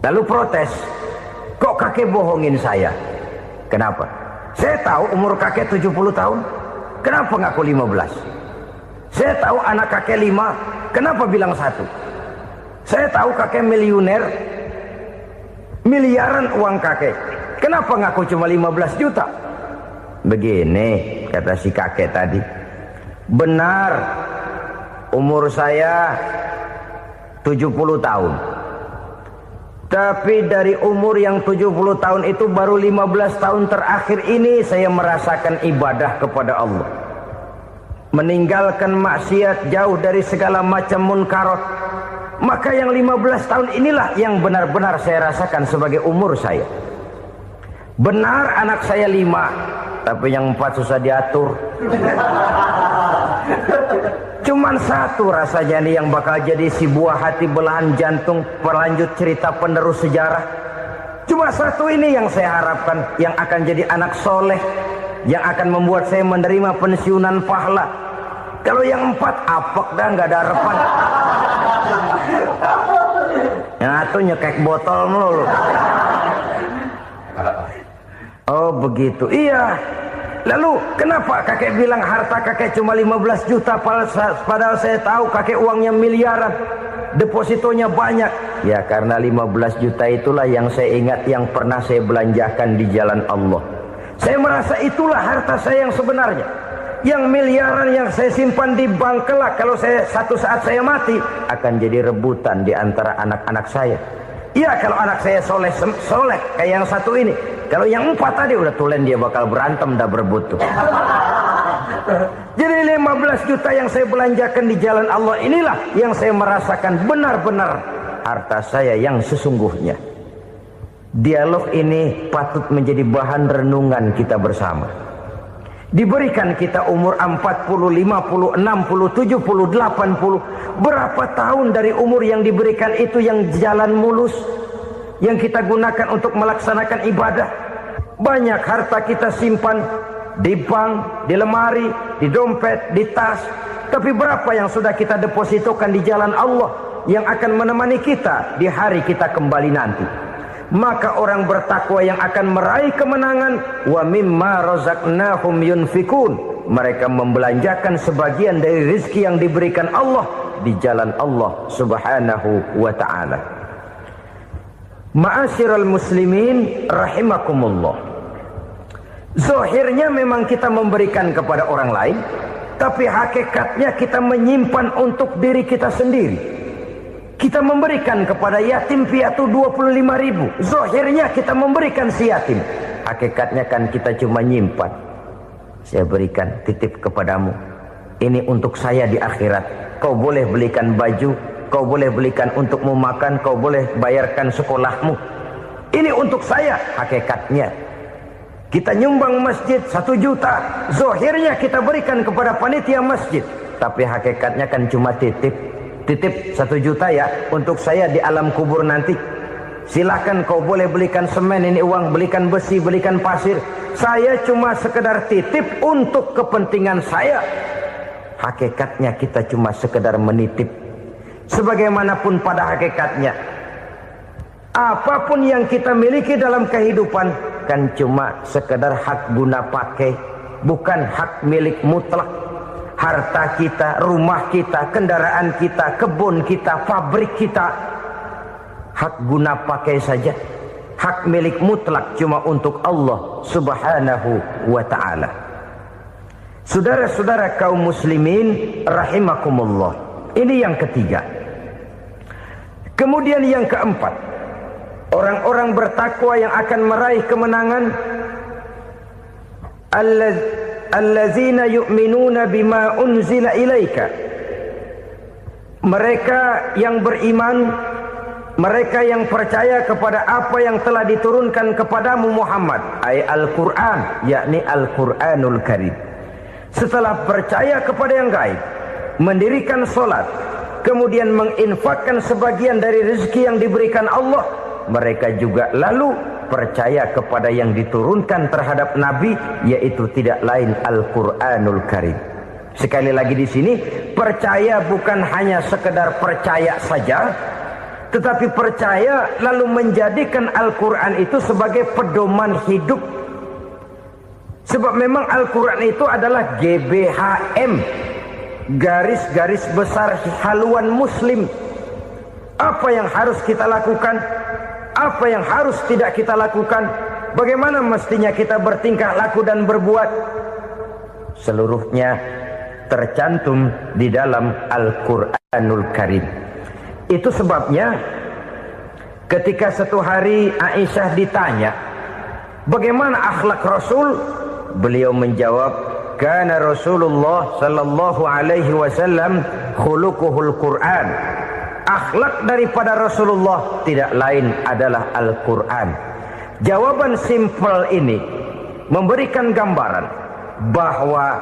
Lalu protes, "Kok kakek bohongin saya?" "Kenapa?" "Saya tahu umur kakek 70 tahun. Kenapa ngaku 15? Saya tahu anak kakek 5. Kenapa bilang 1? Saya tahu kakek miliuner, miliaran uang kakek. Kenapa ngaku cuma 15 juta? Begini, kata si kakek tadi. Benar, umur saya 70 tahun. Tapi dari umur yang 70 tahun itu baru 15 tahun terakhir ini saya merasakan ibadah kepada Allah. Meninggalkan maksiat, jauh dari segala macam munkarat. Maka yang 15 tahun inilah yang benar-benar saya rasakan sebagai umur saya. Benar anak saya 5, tapi yang 4 susah diatur. Cuman 1 rasanya nih yang bakal jadi si buah hati belahan jantung pelanjut cerita penerus sejarah. Cuma 1 ini yang saya harapkan yang akan jadi anak soleh, yang akan membuat saya menerima pensiunan pahala. Kalau yang 4 apek dah, nggak ada harapan. Yang satu nyekek botol mulu. Oh begitu, iya. Lalu kenapa kakek bilang harta kakek cuma 15 juta padahal saya tahu kakek uangnya miliaran, depositonya banyak? Ya karena 15 juta itulah yang saya ingat yang pernah saya belanjakan di jalan Allah. Saya merasa itulah harta saya yang sebenarnya. Yang miliaran yang saya simpan di bank kelak, kalau satu saat saya mati, akan jadi rebutan di antara anak-anak saya. Iya kalau anak saya soleh kayak yang satu ini. Kalau yang 4 tadi udah tulen dia bakal berantem dah berebut tuh. Jadi 15 juta yang saya belanjakan di jalan Allah inilah yang saya merasakan benar-benar harta saya yang sesungguhnya. Dialog ini patut menjadi bahan renungan kita bersama. Diberikan kita umur 40, 50, 60, 70, 80. Berapa tahun dari umur yang diberikan itu yang jalan mulus, yang kita gunakan untuk melaksanakan ibadah? Banyak harta kita simpan di bank, di lemari, di dompet, di tas. Tapi berapa yang sudah kita depositokan di jalan Allah yang akan menemani kita di hari kita kembali nanti? Maka orang bertakwa yang akan meraih kemenangan, wa mimma razaqnahum yunfikun, mereka membelanjakan sebagian dari rezeki yang diberikan Allah di jalan Allah subhanahu wa ta'ala. Ma'asyiral muslimin rahimakumullah, zahirnya memang kita memberikan kepada orang lain, tapi hakikatnya kita menyimpan untuk diri kita sendiri. Kita memberikan kepada yatim piatu 25.000. Zahirnya kita memberikan si yatim, hakikatnya kan kita cuma nyimpan. Saya berikan, titip kepadamu, ini untuk saya di akhirat. Kau boleh belikan baju, kau boleh belikan untukmu makan, kau boleh bayarkan sekolahmu. Ini untuk saya. Hakikatnya kita nyumbang masjid 1 juta, zahirnya kita berikan kepada panitia masjid, tapi hakikatnya kan cuma titip 1 juta ya untuk saya di alam kubur nanti. Silakan kau boleh belikan semen, ini uang, belikan besi, belikan pasir. Saya cuma sekedar titip untuk kepentingan saya. Hakikatnya kita cuma sekedar menitip. Sebagaimanapun pada hakikatnya, apapun yang kita miliki dalam kehidupan kan cuma sekedar hak guna pakai, bukan hak milik mutlak. Harta kita, rumah kita, kendaraan kita, kebun kita, pabrik kita, hak guna pakai saja. Hak milik mutlak cuma untuk Allah subhanahu wa ta'ala. Saudara-saudara kaum muslimin rahimakumullah, ini yang ketiga. Kemudian yang keempat, orang-orang bertakwa yang akan meraih kemenangan, allazina yu'minuna bima unzila ilaika, mereka yang beriman, mereka yang percaya kepada apa yang telah diturunkan kepadamu Muhammad, ay Al-Quran, yakni Al-Quranul Karim. Setelah percaya kepada yang gaib, mendirikan solat, kemudian menginfakkan sebagian dari rezeki yang diberikan Allah, mereka juga lalu percaya kepada yang diturunkan terhadap Nabi, yaitu tidak lain Al-Quranul Karim. Sekali lagi di sini, percaya bukan hanya sekedar percaya saja, tetapi percaya lalu menjadikan Al-Quran itu sebagai pedoman hidup. Sebab memang Al-Quran itu adalah GBHM, garis-garis besar haluan muslim. Apa yang harus kita lakukan, apa yang harus tidak kita lakukan, bagaimana mestinya kita bertingkah laku dan berbuat, seluruhnya tercantum di dalam Al-Quranul Karim. Itu sebabnya ketika satu hari Aisyah ditanya bagaimana akhlak Rasul, beliau menjawab, kana Rasulullah sallallahu alaihi wasallam khuluquhul Quran. Akhlak daripada Rasulullah tidak lain adalah Al-Quran. Jawaban simpel ini memberikan gambaran bahwa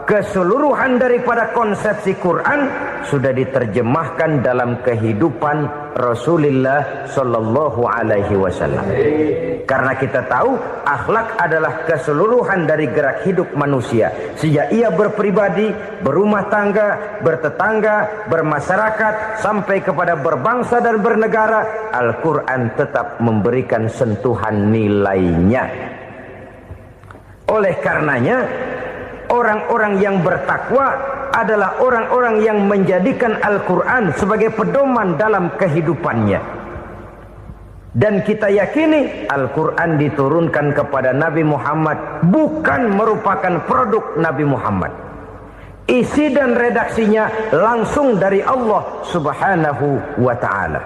keseluruhan daripada konsepsi Quran sudah diterjemahkan dalam kehidupan Rasulullah sallallahu alaihi wasallam. Karena kita tahu akhlak adalah keseluruhan dari gerak hidup manusia. Sejak ia berpribadi, berumah tangga, bertetangga, bermasyarakat, sampai kepada berbangsa dan bernegara, Al-Quran tetap memberikan sentuhan nilainya. Oleh karenanya, orang-orang yang bertakwa adalah orang-orang yang menjadikan Al-Quran sebagai pedoman dalam kehidupannya. Dan kita yakini Al-Quran diturunkan kepada Nabi Muhammad bukan merupakan produk Nabi Muhammad. Isi dan redaksinya langsung dari Allah Subhanahu wa ta'ala.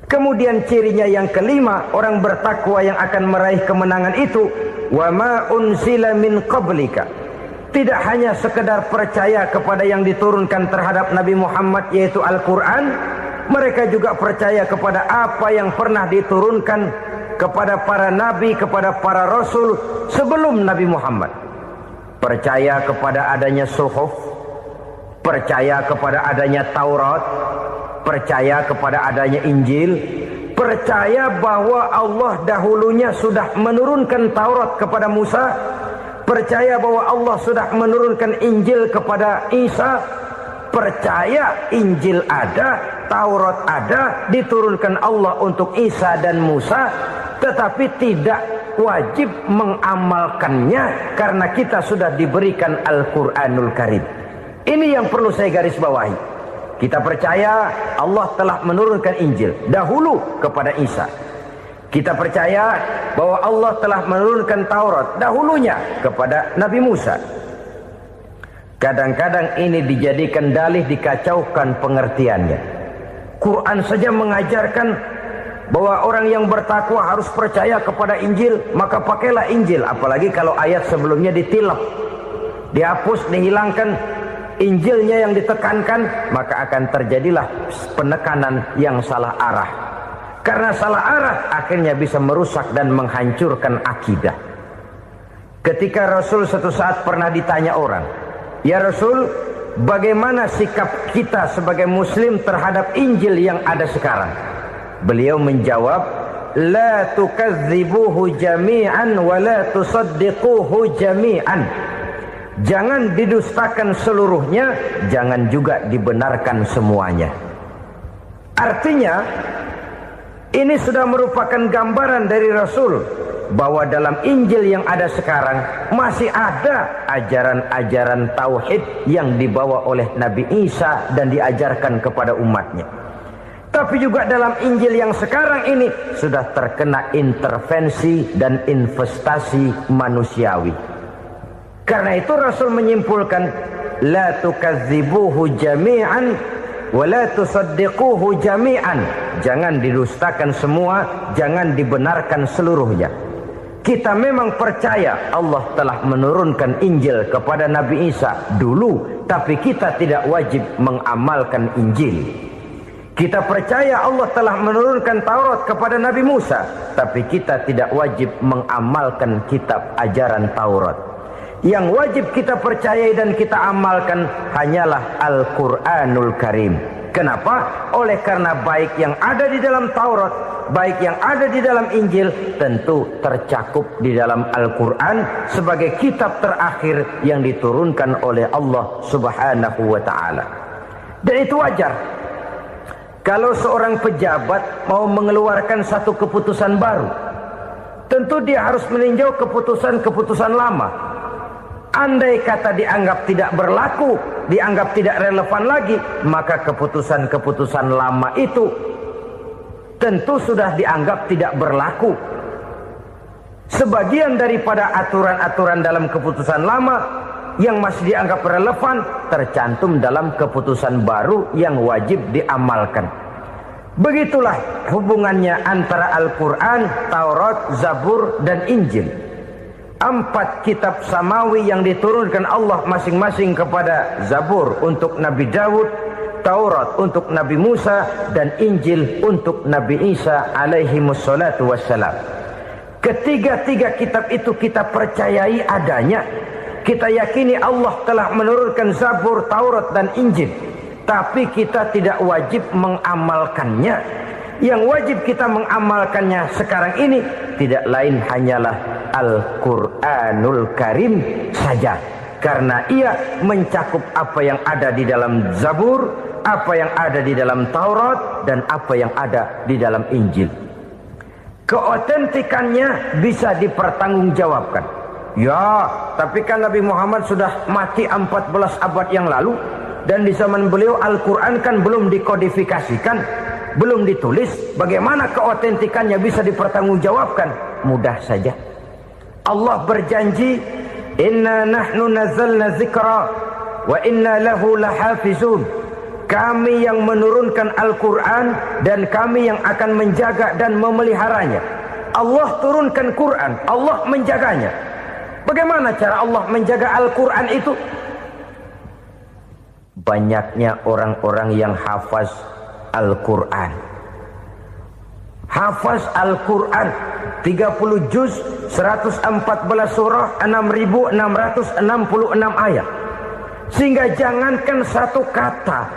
Kemudian cirinya yang kelima, orang bertakwa yang akan meraih kemenangan itu, wa ma unsila min qablika. Tidak hanya sekedar percaya kepada yang diturunkan terhadap Nabi Muhammad yaitu Al-Quran, mereka juga percaya kepada apa yang pernah diturunkan kepada para nabi, kepada para rasul sebelum Nabi Muhammad. Percaya kepada adanya suhuf, percaya kepada adanya Taurat, percaya kepada adanya Injil, percaya bahwa Allah dahulunya sudah menurunkan Taurat kepada Musa, percaya bahwa Allah sudah menurunkan Injil kepada Isa, percaya Injil ada, Taurat ada, diturunkan Allah untuk Isa dan Musa, tetapi tidak wajib mengamalkannya karena kita sudah diberikan Al-Quranul Karim. Ini yang perlu saya garis bawahi. Kita percaya Allah telah menurunkan Injil dahulu kepada Isa. Kita percaya bahwa Allah telah menurunkan Taurat dahulunya kepada Nabi Musa. Kadang-kadang ini dijadikan dalih, dikacaukan pengertiannya. Quran saja mengajarkan bahwa orang yang bertakwa harus percaya kepada Injil, maka pakailah Injil. Apalagi kalau ayat sebelumnya ditilap, dihapus, dihilangkan, Injilnya yang ditekankan, maka akan terjadilah penekanan yang salah arah. Karena salah arah akhirnya bisa merusak dan menghancurkan akidah. Ketika Rasul suatu saat pernah ditanya orang, "Ya Rasul, bagaimana sikap kita sebagai muslim terhadap Injil yang ada sekarang?" Beliau menjawab, "La tukadzibuhu jami'an wa la tusaddiquhu jami'an." Jangan didustakan seluruhnya, jangan juga dibenarkan semuanya. Artinya, ini sudah merupakan gambaran dari Rasul bahwa dalam Injil yang ada sekarang masih ada ajaran-ajaran tauhid yang dibawa oleh Nabi Isa dan diajarkan kepada umatnya. Tapi juga dalam Injil yang sekarang ini sudah terkena intervensi dan investasi manusiawi. Karena itu Rasul menyimpulkan, la tukadzibuhu jami'an wa la tusaddiquhu jami'an. Jangan didustakan semua, jangan dibenarkan seluruhnya. Kita memang percaya Allah telah menurunkan Injil kepada Nabi Isa dulu, tapi kita tidak wajib mengamalkan Injil. Kita percaya Allah telah menurunkan Taurat kepada Nabi Musa, tapi kita tidak wajib mengamalkan kitab ajaran Taurat. Yang wajib kita percayai dan kita amalkan hanyalah Al-Quranul Karim. Kenapa? Oleh karena baik yang ada di dalam Taurat, baik yang ada di dalam Injil, tentu tercakup di dalam Al-Quran sebagai kitab terakhir yang diturunkan oleh Allah Subhanahu wa ta'ala. Dan itu wajar. Kalau seorang pejabat mau mengeluarkan satu keputusan baru, tentu dia harus meninjau keputusan-keputusan lama. Andai kata dianggap tidak berlaku, dianggap tidak relevan lagi, maka keputusan-keputusan lama itu tentu sudah dianggap tidak berlaku. Sebagian daripada aturan-aturan dalam keputusan lama yang masih dianggap relevan tercantum dalam keputusan baru yang wajib diamalkan. Begitulah hubungannya antara Al-Quran, Taurat, Zabur, dan Injil. 4 kitab samawi yang diturunkan Allah masing-masing kepada Zabur untuk Nabi Daud, Taurat untuk Nabi Musa, dan Injil untuk Nabi Isa alaihi wassalatu wassalam. Ketiga-tiga kitab itu kita percayai adanya. Kita yakini Allah telah menurunkan Zabur, Taurat, dan Injil. Tapi kita tidak wajib mengamalkannya. Yang wajib kita mengamalkannya sekarang ini tidak lain hanyalah Al-Quranul Karim saja. Karena ia mencakup apa yang ada di dalam Zabur, apa yang ada di dalam Taurat, dan apa yang ada di dalam Injil. Keotentikannya bisa dipertanggungjawabkan. Ya, tapi kan Nabi Muhammad sudah mati 14 abad yang lalu, dan di zaman beliau Al-Quran kan belum dikodifikasikan, belum ditulis. Bagaimana keotentikannya bisa dipertanggungjawabkan? Mudah saja. Allah berjanji, inna nahnu nazzalna dzikra wa inna lahu lahafizun. Kami yang menurunkan Al-Quran dan kami yang akan menjaga dan memeliharanya. Allah turunkan Quran, Allah menjaganya. Bagaimana cara Allah menjaga Al-Quran itu? Banyaknya orang-orang yang hafaz Al-Quran. Hafaz Al-Quran 30 juz, 114 surah, 6.666 ayat. Sehingga jangankan satu kata,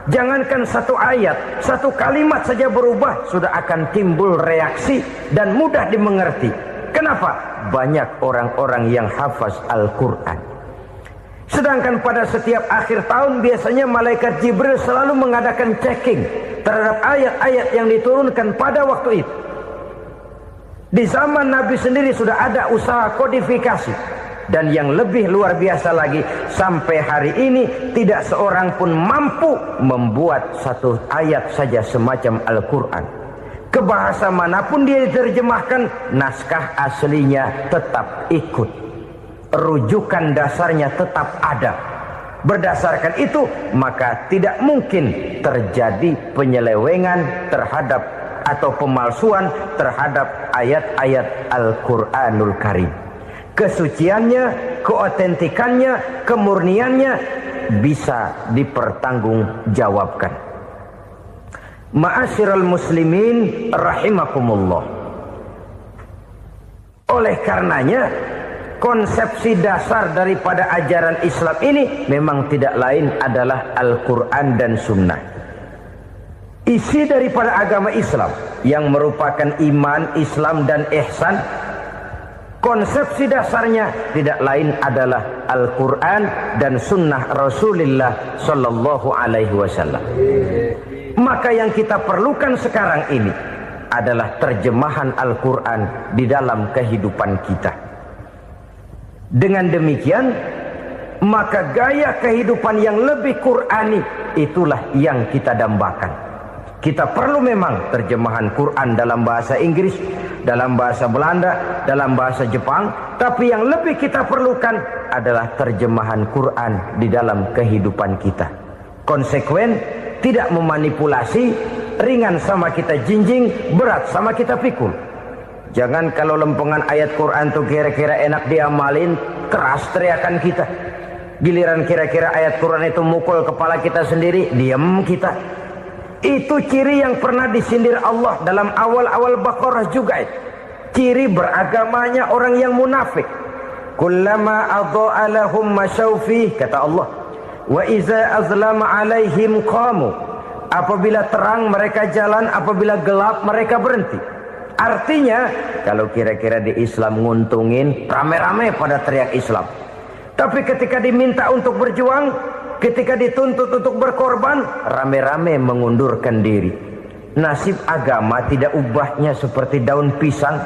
jangankan satu ayat, satu kalimat saja berubah, sudah akan timbul reaksi dan mudah dimengerti. Kenapa? Banyak orang-orang yang hafaz Al-Quran. Sedangkan pada setiap akhir tahun biasanya malaikat Jibril selalu mengadakan checking terhadap ayat-ayat yang diturunkan pada waktu itu. Di zaman Nabi sendiri sudah ada usaha kodifikasi. Dan yang lebih luar biasa lagi, sampai hari ini tidak seorang pun mampu membuat satu ayat saja semacam Al-Quran. Ke bahasa manapun dia diterjemahkan, naskah aslinya tetap ikut. Rujukan dasarnya tetap ada. Berdasarkan itu, maka tidak mungkin terjadi penyelewengan terhadap atau pemalsuan terhadap ayat-ayat Al-Quranul Karim. Kesuciannya, keotentikannya, kemurniannya bisa dipertanggungjawabkan. Ma'asyiral muslimin rahimakumullah. Oleh karenanya, konsepsi dasar daripada ajaran Islam ini memang tidak lain adalah Al-Quran dan Sunnah. Isi daripada agama Islam yang merupakan iman, Islam dan ihsan, konsepsi dasarnya tidak lain adalah Al-Quran dan Sunnah Rasulullah Sallallahu Alaihi Wasallam. Maka yang kita perlukan sekarang ini adalah terjemahan Al-Quran di dalam kehidupan kita. Dengan demikian, maka gaya kehidupan yang lebih Qurani itulah yang kita dambakan. Kita perlu memang terjemahan Quran dalam bahasa Inggris, dalam bahasa Belanda, dalam bahasa Jepang. Tapi yang lebih kita perlukan adalah terjemahan Quran di dalam kehidupan kita. Konsekuen, tidak memanipulasi, ringan sama kita jinjing, berat sama kita pikul. Jangan kalau lempengan ayat Quran itu kira-kira enak diamalin, keras teriakan kita. Giliran kira-kira ayat Quran itu mukul kepala kita sendiri, diam kita. Itu ciri yang pernah disindir Allah dalam awal-awal Baqarah juga itu. Ciri beragamanya orang yang munafik. Kullama adha'a lahum masyawfi, kata Allah. Wa iza azlama alaihim qamu. Apabila terang mereka jalan, apabila gelap mereka berhenti. Artinya, kalau kira-kira di Islam nguntungin, rame-rame pada teriak Islam. Tapi ketika diminta untuk berjuang, ketika dituntut untuk berkorban, rame-rame mengundurkan diri. Nasib agama tidak ubahnya seperti daun pisang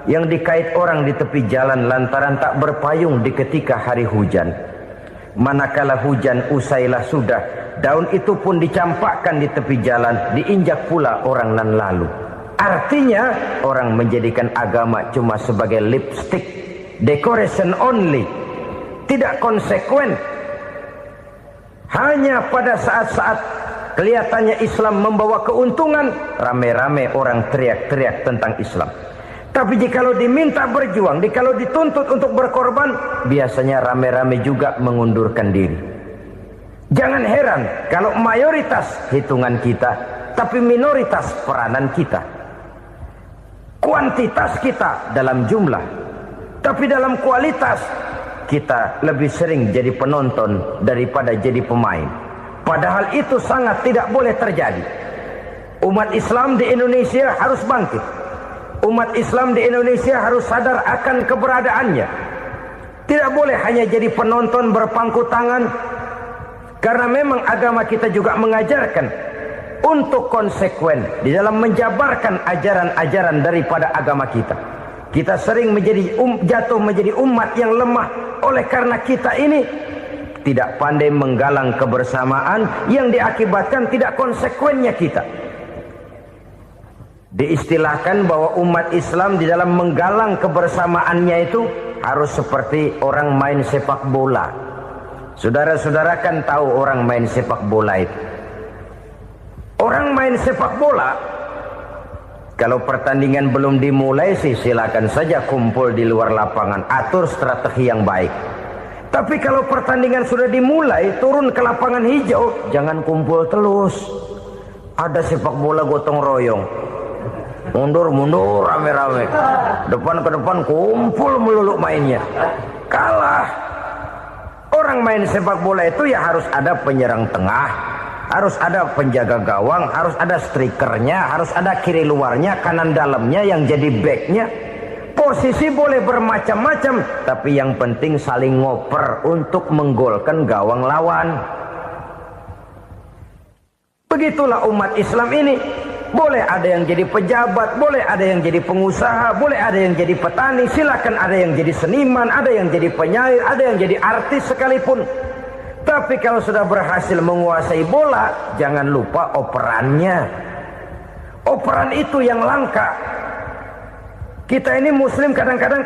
yang dikait orang di tepi jalan lantaran tak berpayung di ketika hari hujan. Manakala hujan usailah sudah, daun itu pun dicampakkan di tepi jalan, diinjak pula orang nan lalu. Artinya, orang menjadikan agama cuma sebagai lipstick, decoration only, tidak konsekuen. Hanya pada saat-saat kelihatannya Islam membawa keuntungan, rame-rame orang teriak-teriak tentang Islam. Tapi jikalau diminta berjuang, jikalau dituntut untuk berkorban, biasanya rame-rame juga mengundurkan diri. Jangan heran kalau mayoritas hitungan kita, tapi minoritas peranan kita. Kuantitas kita dalam jumlah, tapi dalam kualitas kita lebih sering jadi penonton daripada jadi pemain. Padahal itu sangat tidak boleh terjadi. Umat Islam di Indonesia harus bangkit. Umat Islam di Indonesia harus sadar akan keberadaannya. Tidak boleh hanya jadi penonton berpangku tangan. Karena memang agama kita juga mengajarkan untuk konsekuen di dalam menjabarkan ajaran-ajaran daripada agama kita. Kita sering jatuh menjadi umat yang lemah oleh karena kita ini tidak pandai menggalang kebersamaan yang diakibatkan tidak konsekuennya kita. Diistilahkan bahwa umat Islam di dalam menggalang kebersamaannya itu harus seperti orang main sepak bola. Saudara-saudara kan tahu orang main sepak bola itu. Orang main sepak bola, kalau pertandingan belum dimulai sih silakan saja kumpul di luar lapangan, atur strategi yang baik. Tapi kalau pertandingan sudah dimulai, turun ke lapangan hijau, jangan kumpul terus. Ada sepak bola gotong royong, mundur-mundur rame-rame, depan ke depan kumpul melulu mainnya. Kalah. Orang main sepak bola itu ya harus ada penyerang tengah, harus ada penjaga gawang, harus ada strikernya, harus ada kiri luarnya, kanan dalamnya yang jadi backnya. Posisi boleh bermacam-macam, tapi yang penting saling ngoper untuk menggolkan gawang lawan. Begitulah umat Islam ini. Boleh ada yang jadi pejabat, boleh ada yang jadi pengusaha, boleh ada yang jadi petani, silakan ada yang jadi seniman, ada yang jadi penyair, ada yang jadi artis sekalipun. Tapi kalau sudah berhasil menguasai bola, jangan lupa operannya. Operan itu yang langka. Kita ini muslim kadang-kadang kalau